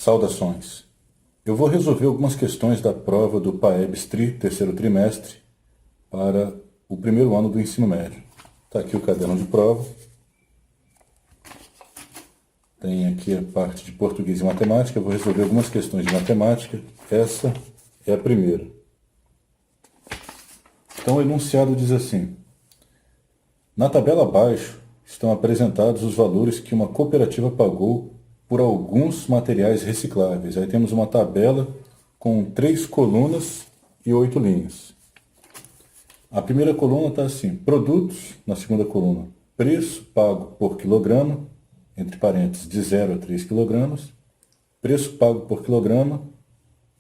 Saudações! Eu vou resolver algumas questões da prova do PAEBS-TRI, terceiro trimestre, para o primeiro ano do ensino médio. Está aqui o caderno de prova. Tem aqui a parte de português e matemática. Eu vou resolver algumas questões de matemática. Essa é a primeira. Então o enunciado diz assim: na tabela abaixo estão apresentados os valores que uma cooperativa pagou por alguns materiais recicláveis. Aí temos uma tabela com 3 colunas e 8 linhas. A primeira coluna está assim: produtos. Na segunda coluna, preço pago por quilograma, entre parênteses, de 0 a 3 quilogramas. Preço pago por quilograma,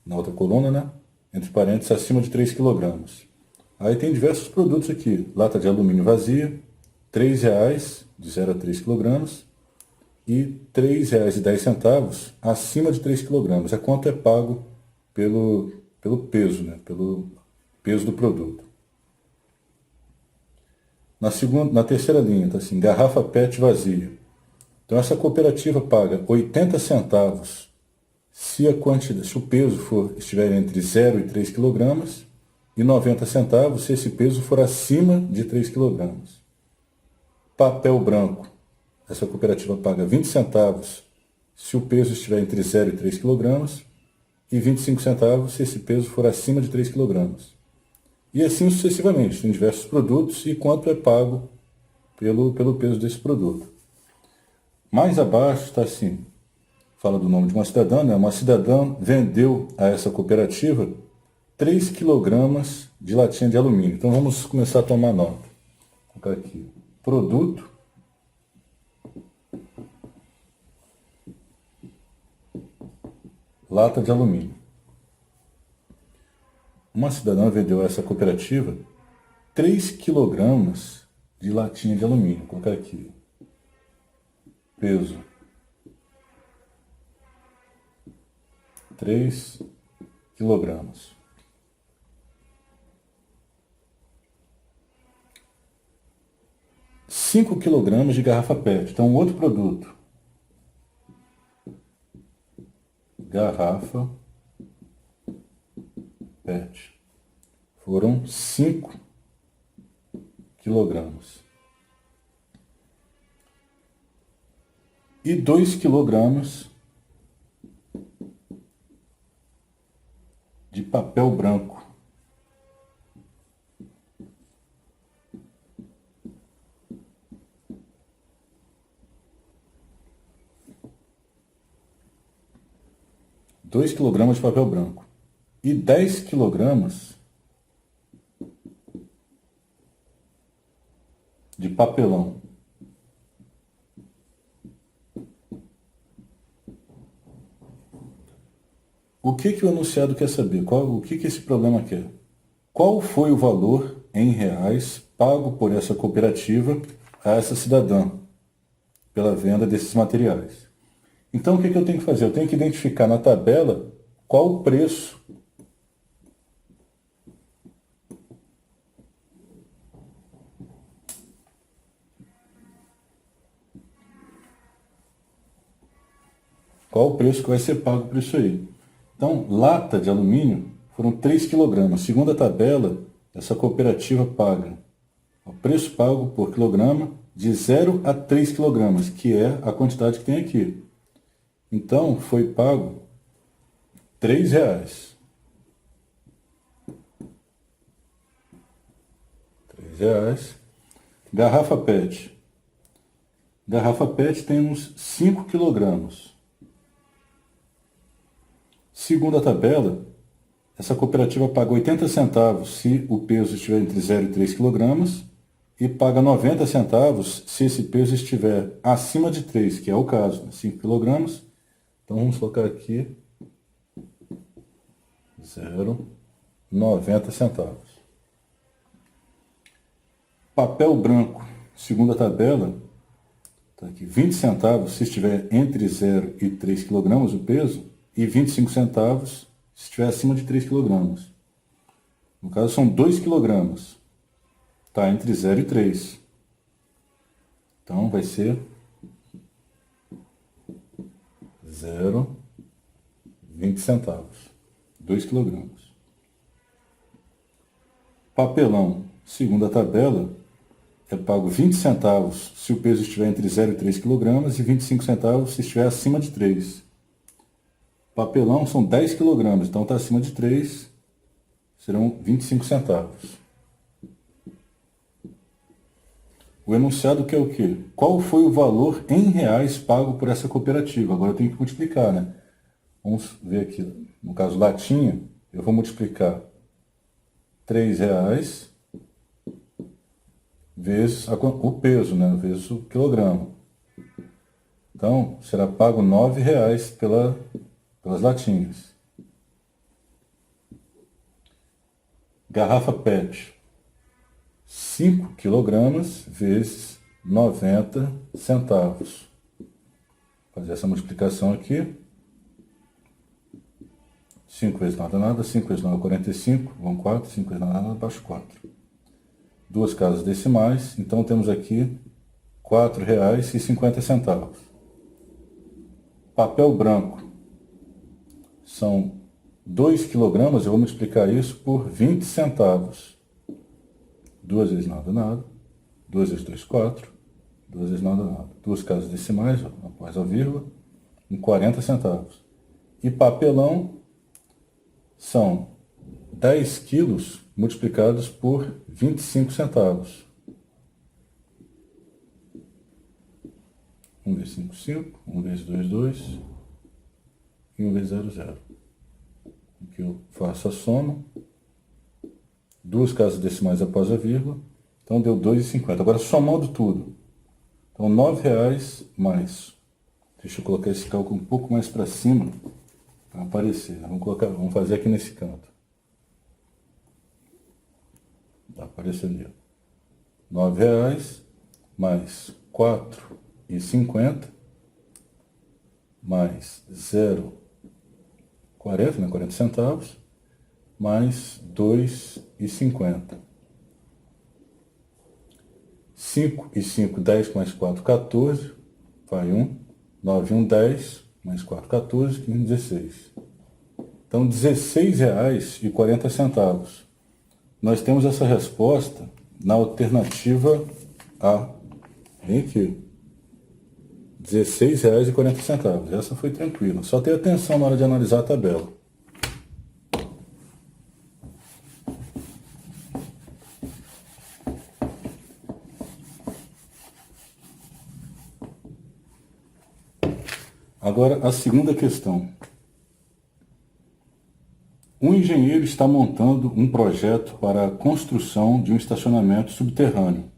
na outra coluna, né? Entre parênteses, acima de 3 quilogramas. Aí tem diversos produtos aqui. Lata de alumínio vazia, R$ 3,00, de 0 a 3 quilogramas. E R$ 3,10 acima de 3 quilogramas. É quanto é pago pelo peso, né? Pelo peso do produto. Na terceira linha, está assim: garrafa PET vazia. Então essa cooperativa paga 80 centavos se o peso estiver entre 0 e 3 quilogramas, e 90 centavos se esse peso for acima de 3 quilogramas. Papel branco. Essa cooperativa paga 20 centavos se o peso estiver entre 0 e 3 kg e 25 centavos se esse peso for acima de 3 kg. E assim sucessivamente, tem diversos produtos e quanto é pago pelo peso desse produto. Mais abaixo está assim, fala do nome de uma cidadã, né? Uma cidadã vendeu a essa cooperativa 3 kg de latinha de alumínio. Então vamos começar a tomar nota. Vou colocar aqui, produto, lata de alumínio. Uma cidadã vendeu a essa cooperativa 3 kg de latinha de alumínio. Vou colocar aqui. Peso: 3 kg. Cinco kg de garrafa PET. Então, outro produto. Garrafa PET. Foram 5 kg. E 2 kg de papel branco. Dois quilogramas de papel branco e 10 kg de papelão. O que o enunciado quer saber? O que esse problema quer? Qual foi o valor em reais pago por essa cooperativa a essa cidadã pela venda desses materiais? Então, o que eu tenho que fazer? Eu tenho que identificar na tabela qual o preço que vai ser pago por isso aí. Então, lata de alumínio foram 3 kg. Segundo a tabela, essa cooperativa paga o preço pago por quilograma de 0 a 3 kg, que é a quantidade que tem aqui. Então, foi pago R$ 3,00. R$3,00. Garrafa PET. Garrafa PET tem uns 5 kg. Segundo a tabela, essa cooperativa paga 80 centavos se o peso estiver entre 0 e 3 kg e paga 90 centavos se esse peso estiver acima de 3, que é o caso, né? 5 kg. Então vamos colocar aqui 0,90 centavos. Papel branco, segundo a tabela, está aqui 20 centavos se estiver entre 0 e 3 kg o peso, e 25 centavos se estiver acima de 3 kg. No caso são 2 kg. Está entre 0 e 3. Então vai ser 0,90 20 centavos. 2 quilogramas. Papelão, segundo a tabela, é pago 20 centavos se o peso estiver entre 0 e 3 kg e 25 centavos se estiver acima de 3. Papelão são 10 kg, então está acima de 3, serão 25 centavos. O enunciado quer o quê? Qual foi o valor em reais pago por essa cooperativa? Agora eu tenho que multiplicar, né? Vamos ver aqui, no caso latinha, eu vou multiplicar R$3 vezes o peso, né? Vezes o quilograma. Então, será pago R$9 pelas latinhas. Garrafa PET, 5 quilogramas vezes 90 centavos. Vou fazer essa multiplicação aqui. 5 vezes nada, nada. 5 vezes 9 é 45. Vão 4. 5 vezes nada, nada. Abaixo 4. Duas casas decimais. Então, temos aqui R$4,50. Papel branco. São 2 quilogramas. Eu vou multiplicar isso por 20 centavos. 2 vezes nada, nada. 2 vezes 2, 4. 2 vezes nada, nada. Duas casas decimais, após a vírgula, em 40 centavos. E papelão são 10 quilos multiplicados por 25 centavos. 1 vezes 5, 5. 1 vezes 2, 2. E 1 vezes 0, 0. Aqui eu faço a soma. Duas casas decimais após a vírgula. Então deu 2,50. Agora somando tudo. Então R$9 mais. Deixa eu colocar esse cálculo um pouco mais para cima para aparecer. Vamos fazer aqui nesse canto. Está aparecendo ali. R$9 mais 4,50 mais 0,40, né? 40 centavos, mais 2,50. 5 e 5, 10 mais 4, 14. Vai 1. 9 e 1, 10. Mais 4, 14. 15, 16. Então, R$16,40. Nós temos essa resposta na alternativa A. Vem aqui. R$16,40. Essa foi tranquila. Só ter atenção na hora de analisar a tabela. Agora, a segunda questão. Um engenheiro está montando um projeto para a construção de um estacionamento subterrâneo.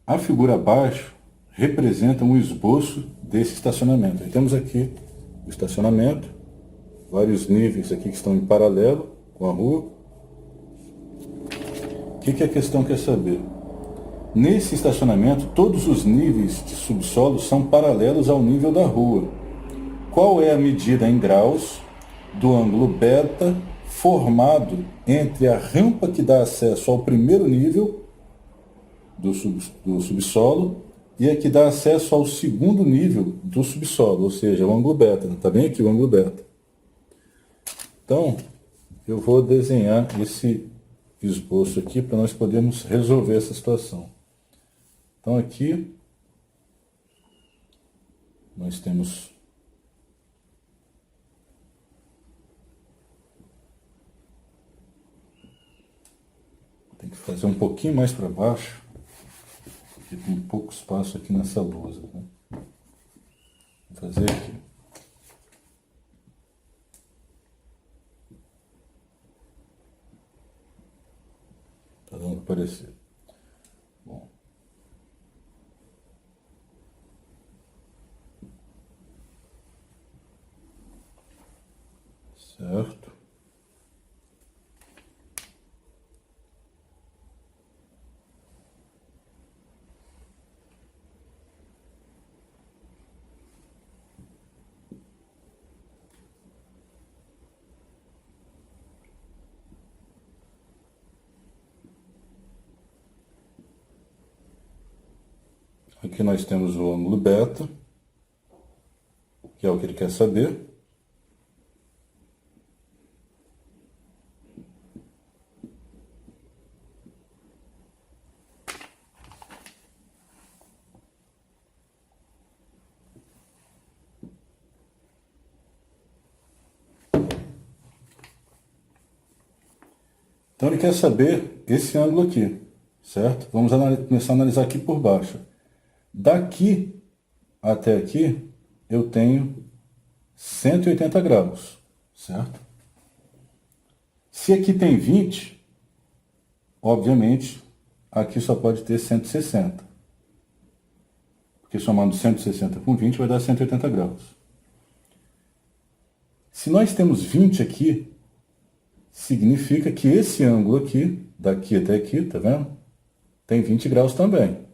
A figura abaixo representa um esboço desse estacionamento. Aí temos aqui o estacionamento, vários níveis aqui que estão em paralelo com a rua. O que a questão quer saber? Nesse estacionamento, todos os níveis de subsolo são paralelos ao nível da rua. Qual é a medida em graus do ângulo beta formado entre a rampa que dá acesso ao primeiro nível do subsolo e a que dá acesso ao segundo nível do subsolo, ou seja, o ângulo beta. Está bem aqui o ângulo beta. Então, eu vou desenhar esse esboço aqui para nós podermos resolver essa situação. Então, aqui nós temos tem que fazer um pouquinho mais para baixo, porque tem pouco espaço aqui nessa lousa, né? Vou fazer aqui. Tá dando para aparecer. Bom. Certo. Aqui nós temos o ângulo beta, que é o que ele quer saber. Então ele quer saber esse ângulo aqui, certo? Vamos começar a analisar aqui por baixo. Daqui até aqui eu tenho 180 graus, certo? Se aqui tem 20, obviamente, aqui só pode ter 160. Porque somando 160 com 20 vai dar 180 graus. Se nós temos 20 aqui, significa que esse ângulo aqui, daqui até aqui, tá vendo? Tem 20 graus também.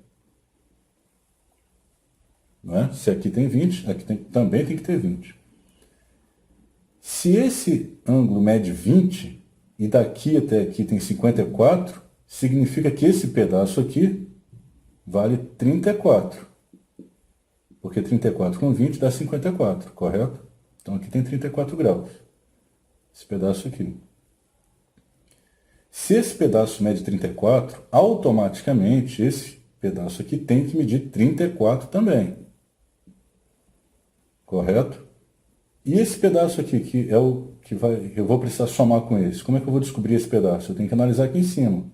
Não é? Se aqui tem 20, aqui também tem que ter 20. Se esse ângulo mede 20 e daqui até aqui tem 54, significa que esse pedaço aqui vale 34. Porque 34 com 20 dá 54, correto? Então aqui tem 34 graus. Esse pedaço aqui. Se esse pedaço mede 34, automaticamente esse pedaço aqui tem que medir 34 também. Correto? E esse pedaço aqui, que é o que eu vou precisar somar com esse. Como é que eu vou descobrir esse pedaço? Eu tenho que analisar aqui em cima.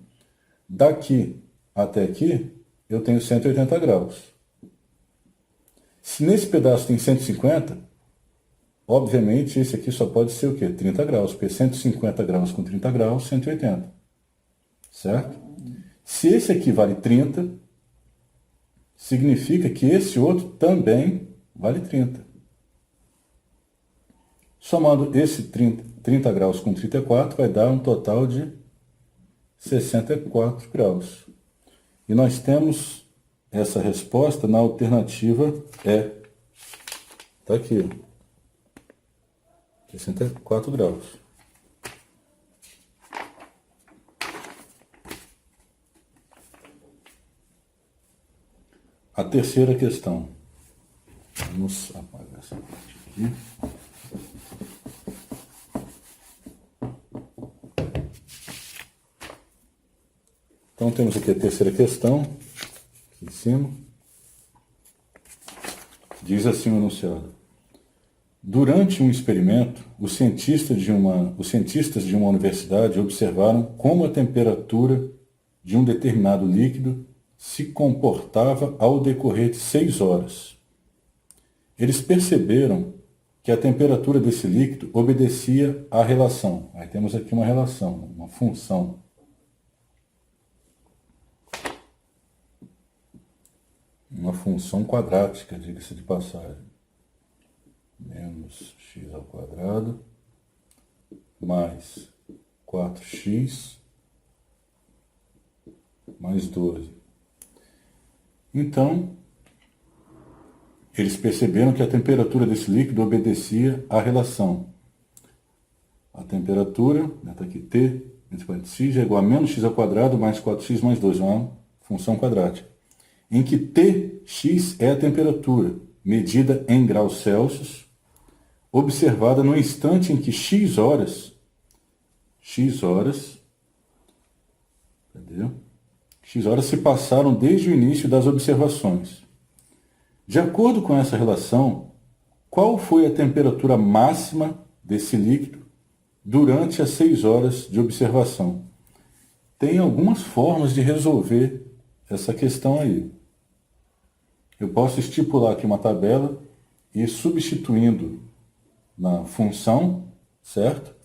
Daqui até aqui, eu tenho 180 graus. Se nesse pedaço tem 150, obviamente esse aqui só pode ser o quê? 30 graus, porque 150 graus com 30 graus, 180. Certo? Se esse aqui vale 30, significa que esse outro também vale 30. Somando esse 30 graus com 34, vai dar um total de 64 graus. E nós temos essa resposta na alternativa E. Está aqui. 64 graus. A terceira questão. Vamos apagar essa parte aqui. Então temos aqui a terceira questão, aqui em cima. Diz assim o enunciado. Durante um experimento, os cientistas de uma universidade observaram como a temperatura de um determinado líquido se comportava ao decorrer de 6 horas. Eles perceberam que a temperatura desse líquido obedecia à relação. Aí temos aqui uma relação, uma função. Uma função quadrática, diga-se de passagem. Menos x ao quadrado mais 4x mais 12. Então, eles perceberam que a temperatura desse líquido obedecia à relação. A temperatura, está aqui, T, x é igual a menos x ao quadrado mais 4x mais 12, uma função quadrática. Em que Tx é a temperatura, medida em graus Celsius, observada no instante em que x horas, entendeu? X horas se passaram desde o início das observações. De acordo com essa relação, qual foi a temperatura máxima desse líquido durante as 6 horas de observação? Tem algumas formas de resolver essa questão aí. Eu posso estipular aqui uma tabela e ir substituindo na função, certo?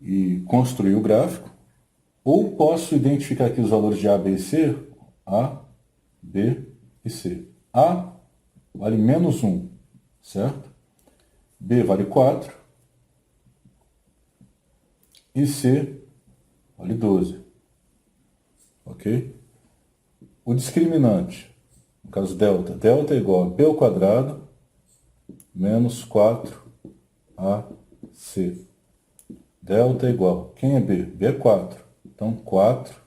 E construir o gráfico. Ou posso identificar aqui os valores de A, B e C. A, B e C. A vale menos 1, certo? B vale 4. E C vale 12. Ok? O discriminante, no caso delta. Delta é igual a B ao quadrado menos 4AC. Delta é igual. Quem é B? B é 4. Então, 4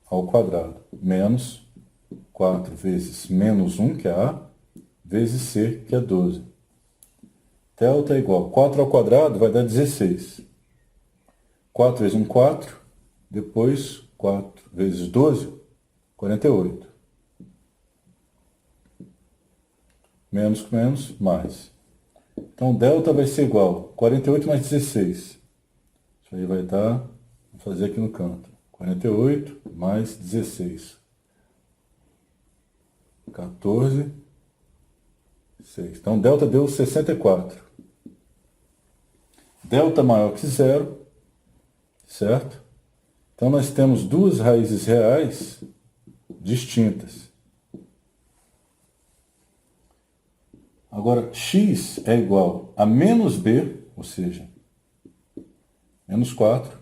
ao quadrado menos 4 vezes menos 1, que é A, vezes C, que é 12. Delta é igual. 4 ao quadrado vai dar 16. 4 vezes 1, 4. Depois, 4 vezes 12, 48. Menos com menos, mais. Então, delta vai ser igual a 48 mais 16. Isso aí vai dar Vou fazer aqui no canto. 48 mais 16. 14, 6. Então, delta deu 64. Delta maior que zero, certo? Então, nós temos duas raízes reais distintas. Agora, x é igual a menos b, ou seja, menos 4,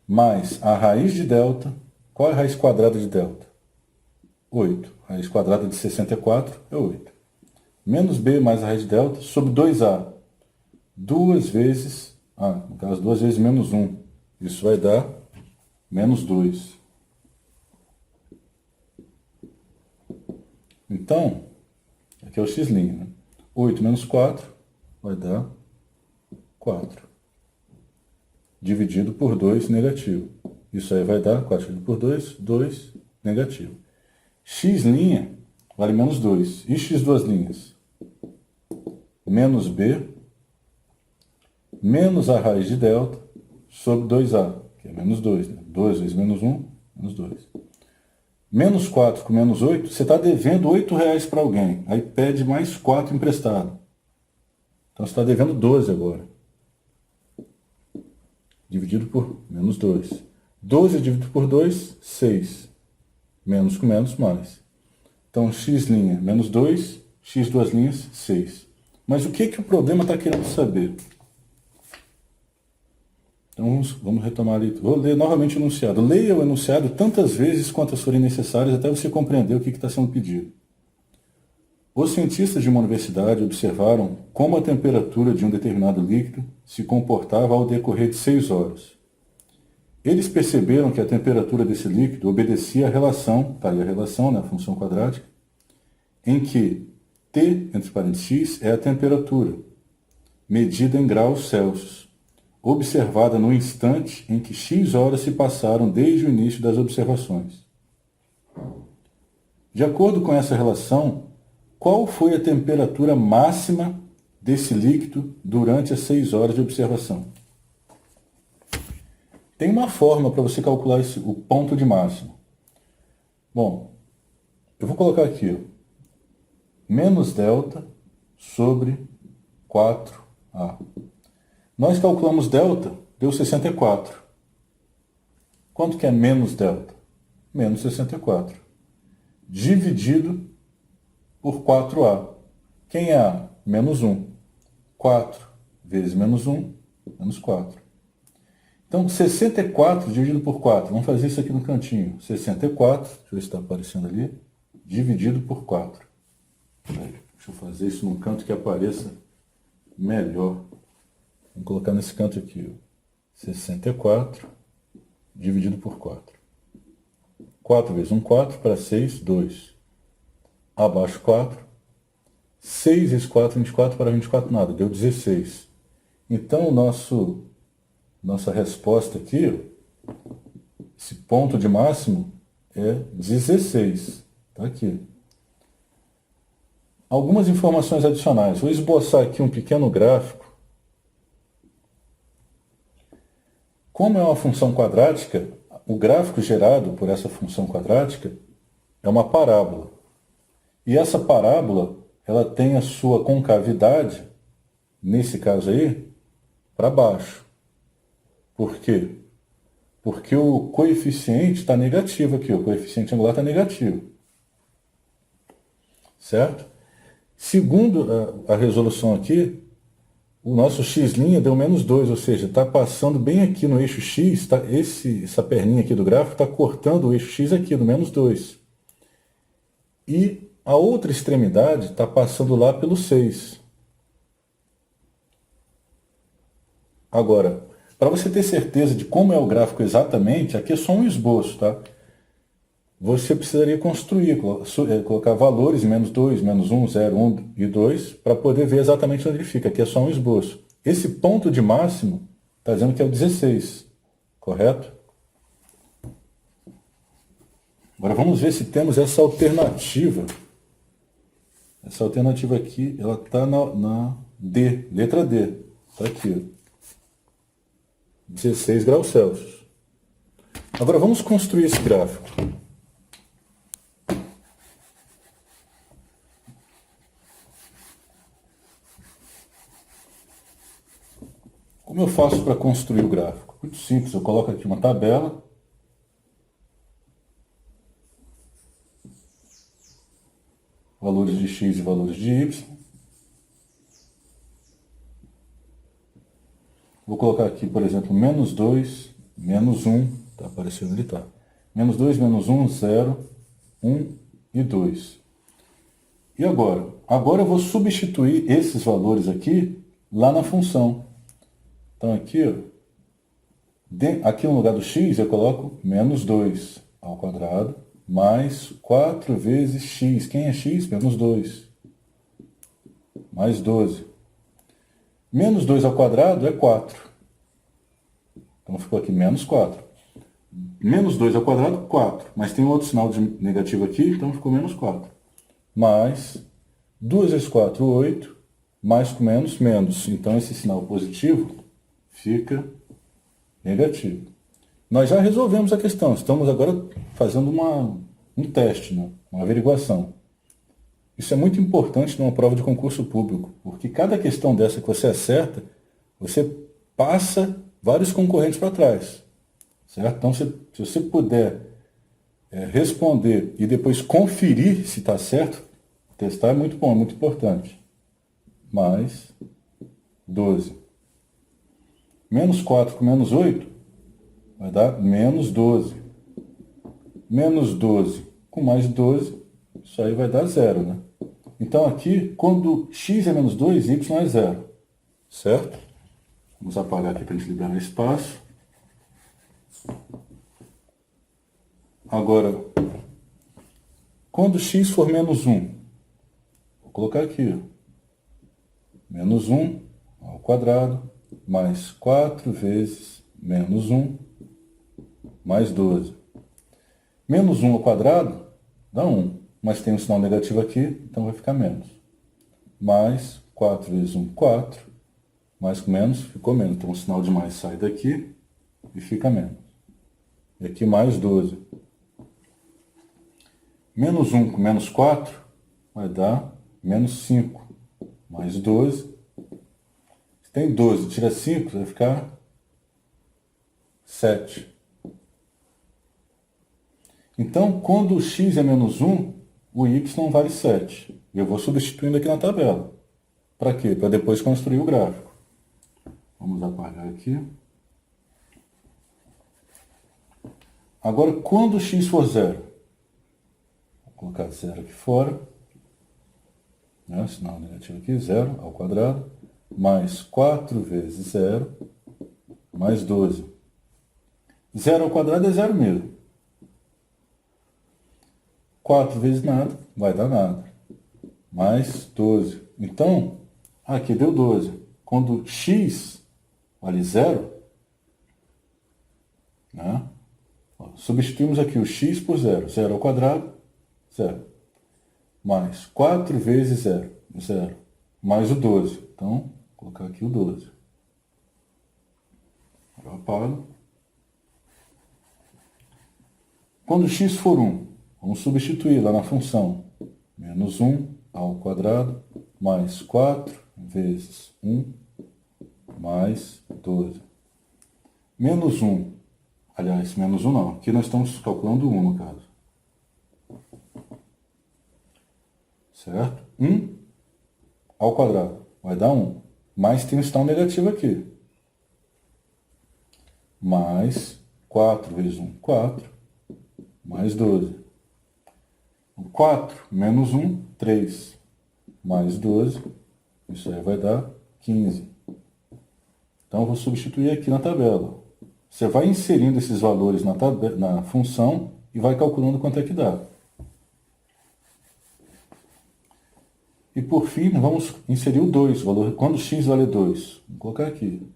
mais a raiz de delta. Qual é a raiz quadrada de delta? 8. Raiz quadrada de 64 é 8. Menos b mais a raiz de delta sobre 2a. 2 vezes, no caso, 2 vezes menos 1. Isso vai dar menos 2. Então, aqui é o x', né? 8 menos 4 vai dar 4. Dividido por 2, negativo. Isso aí vai dar 4 dividido por 2, 2, negativo. X' vale menos 2. E x duas linhas? Menos b, menos a raiz de delta, sobre 2a, que é menos 2. Né? 2 vezes menos 1, menos 2. Menos 4 com menos 8, você está devendo R$8 para alguém. Aí pede mais 4 emprestado. Então você está devendo 12 agora. Dividido por menos 2. 12 dividido por 2, 6. Menos com menos, mais. Então, x' menos 2, x duas linhas, 6. Mas o que o problema está querendo saber? Então, vamos retomar ali. Vou ler novamente o enunciado. Leia o enunciado tantas vezes quantas forem necessárias até você compreender o que está sendo pedido. Os cientistas de uma universidade observaram como a temperatura de um determinado líquido se comportava ao decorrer de 6 horas. Eles perceberam que a temperatura desse líquido obedecia à relação, tá aí a relação, né, a função quadrática, em que T, entre parênteses, x, é a temperatura, medida em graus Celsius, observada no instante em que x horas se passaram desde o início das observações. De acordo com essa relação, qual foi a temperatura máxima desse líquido durante as 6 horas de observação? Tem uma forma para você calcular o ponto de máximo. Bom, eu vou colocar aqui, ó, menos delta sobre 4a. Nós calculamos delta, deu 64. Quanto que é menos delta? Menos 64. Dividido por 4a. Quem é a? Menos 1. 4 vezes menos 1, menos 4. Então, 64 dividido por 4. Vamos fazer isso aqui no cantinho. 64, deixa eu ver se está aparecendo ali, dividido por 4. Deixa eu fazer isso num canto que apareça melhor. Vamos colocar nesse canto aqui. 64 dividido por 4. 4 vezes 1, 4. Para 6, 2. Abaixo 4. 6 vezes 4, 24. Para 24, nada. Deu 16. Então, nossa resposta aqui, esse ponto de máximo é 16. Está aqui. Algumas informações adicionais. Vou esboçar aqui um pequeno gráfico. Como é uma função quadrática, o gráfico gerado por essa função quadrática é uma parábola. E essa parábola, ela tem a sua concavidade, nesse caso aí, para baixo. Por quê? Porque o coeficiente está negativo aqui, o coeficiente angular está negativo. Certo? Segundo a resolução aqui, o nosso x' deu menos 2, ou seja, está passando bem aqui no eixo x, tá, essa perninha aqui do gráfico está cortando o eixo x aqui, do menos 2. E a outra extremidade está passando lá pelo 6. Agora, para você ter certeza de como é o gráfico exatamente, aqui é só um esboço, tá? Você precisaria construir, colocar valores, menos 2, menos 1, 0, 1 e 2, para poder ver exatamente onde ele fica. Aqui é só um esboço. Esse ponto de máximo está dizendo que é o 16, correto? Agora vamos ver se temos essa alternativa. Essa alternativa aqui, ela está na letra D. Está aqui, ó. 16 graus Celsius. Agora vamos construir esse gráfico. Como eu faço para construir o gráfico? Muito simples, eu coloco aqui uma tabela. Valores de x e valores de y. Vou colocar aqui, por exemplo, menos 2, menos 1. Está aparecendo ali, tá? Menos 2, menos 1, 0, 1 e 2. E agora? Agora eu vou substituir esses valores aqui lá na função. Então aqui, ó, aqui no lugar do x eu coloco menos 2 ao quadrado mais 4 vezes x. Quem é x? Menos 2. Mais 12. Menos 2 ao quadrado é 4. Então ficou aqui menos 4. Menos 2 ao quadrado, 4. Mas tem outro sinal de negativo aqui, então ficou menos 4. Mais 2 vezes 4, 8. Mais com menos, menos. Então esse sinal positivo fica negativo. Nós já resolvemos a questão. Estamos agora fazendo um teste, né? Uma averiguação. Isso é muito importante numa prova de concurso público, porque cada questão dessa que você acerta, você passa vários concorrentes para trás. Certo? Então, se você puder responder e depois conferir se está certo, testar é muito bom, é muito importante. Mais 12. Menos 4 com menos 8 vai dar menos 12. Menos 12 com mais 12, isso aí vai dar 0, né? Então aqui, quando x é menos 2, y é 0. Certo? Vamos apagar aqui para a gente liberar espaço. Agora, quando x for menos 1, vou colocar aqui, ó, menos 1 ao quadrado, mais 4 vezes menos 1, mais 12. Menos 1 ao quadrado dá 1, mas tem um sinal negativo aqui, então vai ficar menos. Mais 4 vezes 1, 4, mais com menos, ficou menos. Então o sinal de mais sai daqui e fica menos. E aqui mais 12. Menos 1 com menos 4 vai dar menos 5, mais 12. Se tem 12, tira 5, vai ficar 7. Então, quando o x é menos 1, o y vale 7. Eu vou substituindo aqui na tabela. Para quê? Para depois construir o gráfico. Vamos apagar aqui. Agora, quando x for 0? Vou colocar 0 aqui fora. Né? Sinal negativo aqui, 0 ao quadrado. Mais 4 vezes 0, mais 12. 0 ao quadrado é 0 mesmo. 4 vezes nada, vai dar nada. Mais 12. Então, aqui deu 12. Quando x vale 0, né? Substituímos aqui o x por 0. 0 ao quadrado, 0. Mais 4 vezes 0, 0. Mais o 12. Então, vou colocar aqui o 12. Eu apago. Quando x for 1, vamos substituir lá na função. Menos 1 ao quadrado, mais 4 vezes 1, mais 12. Menos 1, aliás, menos 1 não, aqui nós estamos calculando 1 no caso. Certo? 1 ao quadrado vai dar 1, mas tem um sinal negativo aqui. Mais 4 vezes 1, 4, mais 12. 4 menos 1, 3, mais 12, isso aí vai dar 15. Então, eu vou substituir aqui na tabela. Você vai inserindo esses valores na função e vai calculando quanto é que dá. E por fim, vamos inserir o 2, valor, quando x vale 2. Vou colocar aqui.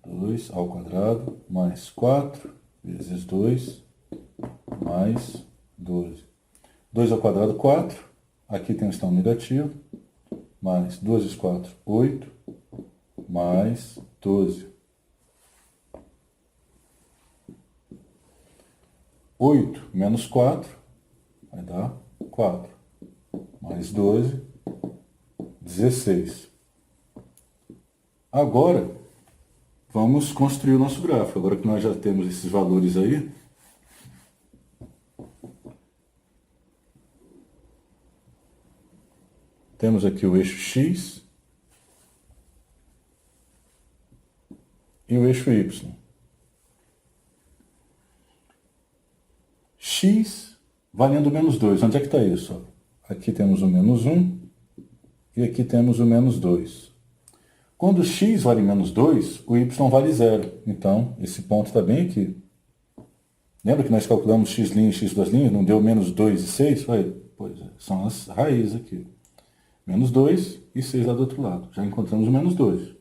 2 ao quadrado, mais 4 vezes 2, mais 12. 2 ao quadrado, 4. Aqui tem um sinal negativo. Mais 2 vezes 4, 8. Mais 12. 8 menos 4 vai dar 4. Mais 12, 16. Agora, vamos construir o nosso gráfico. Agora que nós já temos esses valores aí, temos aqui o eixo X e o eixo Y. X valendo menos 2. Onde é que está isso? Aqui temos o menos 1 e aqui temos o menos 2. Quando x vale menos 2, o y vale 0. Então, esse ponto está bem aqui. Lembra que nós calculamos x' e x duas linhas? Não deu menos 2 e 6? Pois é, são as raízes aqui. Menos 2 e 6 lá do outro lado. Já encontramos o menos 2.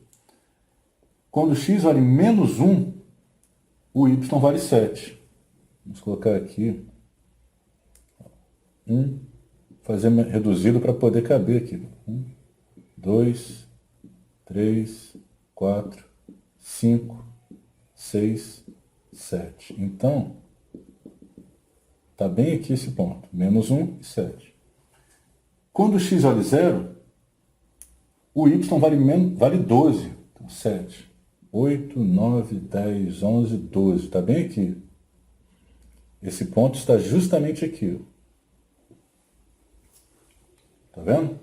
Quando x vale menos 1, o y vale 7. Vamos colocar aqui 1, fazer reduzido para poder caber aqui. 1, 2, 3, 4, 5, 6, 7. Então, está bem aqui esse ponto. Menos 1 e 7. Quando x vale 0, o y vale 12. Então, 7, 8, 9, 10, 11, 12. Está bem aqui. Esse ponto está justamente aqui. Está vendo?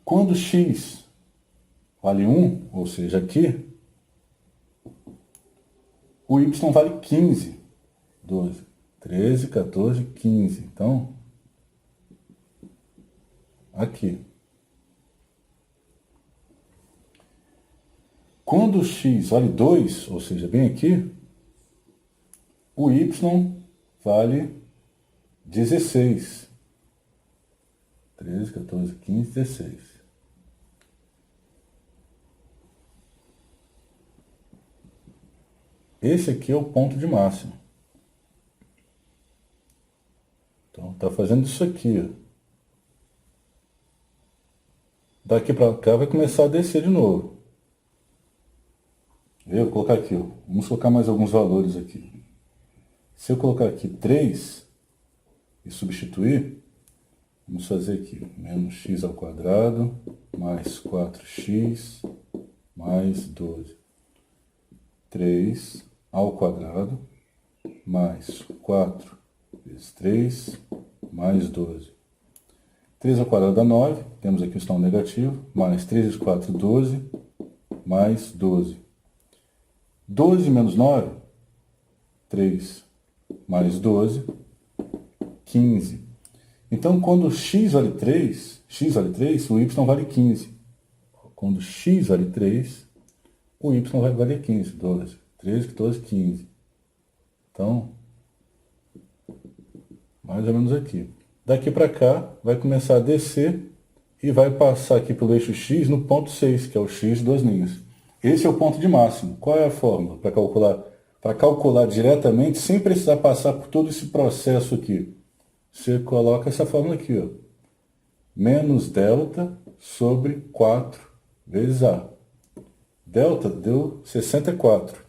Quando x vale 1, ou seja, aqui, o y vale 15. 12, 13, 14, 15. Então, aqui. Quando x vale 2, ou seja, bem aqui, o y vale 16. 13, 14, 15, 16. Esse aqui é o ponto de máxima. Então, está fazendo isso aqui. Ó. Daqui para cá vai começar a descer de novo. Eu vou colocar aqui, ó. Vamos colocar mais alguns valores aqui. Se eu colocar aqui 3 e substituir, vamos fazer aqui, menos x ao quadrado, mais 4x, mais 12. 3 ao quadrado, mais 4 vezes 3, mais 12. 3 ao quadrado dá 9, temos aqui o sinal negativo, mais 3 vezes 4, 12, mais 12. 12 menos 9, 3, mais 12, 15. Então, quando x vale 3, o y vale 15. Quando x vale 3, o y vai valer 15. 12, 13, 14, 15. Então, mais ou menos aqui. Daqui para cá, vai começar a descer e vai passar aqui pelo eixo x no ponto 6, que é o x de duas linhas. Esse é o ponto de máximo. Qual é a fórmula para calcular? Para calcular diretamente, sem precisar passar por todo esse processo aqui. Você coloca essa fórmula aqui, ó. Menos delta sobre 4 vezes A. Delta deu 64.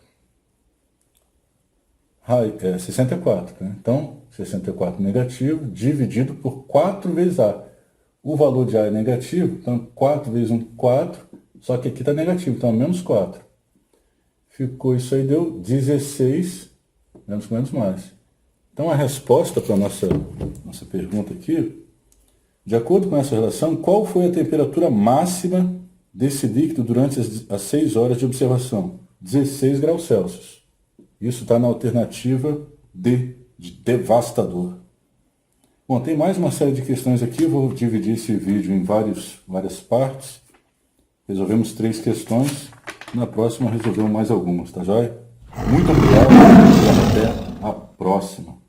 64, né? Então, 64 negativo dividido por 4 vezes A. O valor de A é negativo, então 4 vezes 1, 4. Só que aqui está negativo, então menos 4. Ficou isso aí, deu 16, menos com menos mais. Então a resposta para a nossa pergunta aqui, de acordo com essa relação, qual foi a temperatura máxima desse líquido durante as 6 horas de observação? 16 graus Celsius. Isso está na alternativa D, de devastador. Bom, tem mais uma série de questões aqui, eu vou dividir esse vídeo em várias partes. Resolvemos 3 questões, na próxima resolvemos mais algumas, tá joia? Muito obrigado e até a próxima.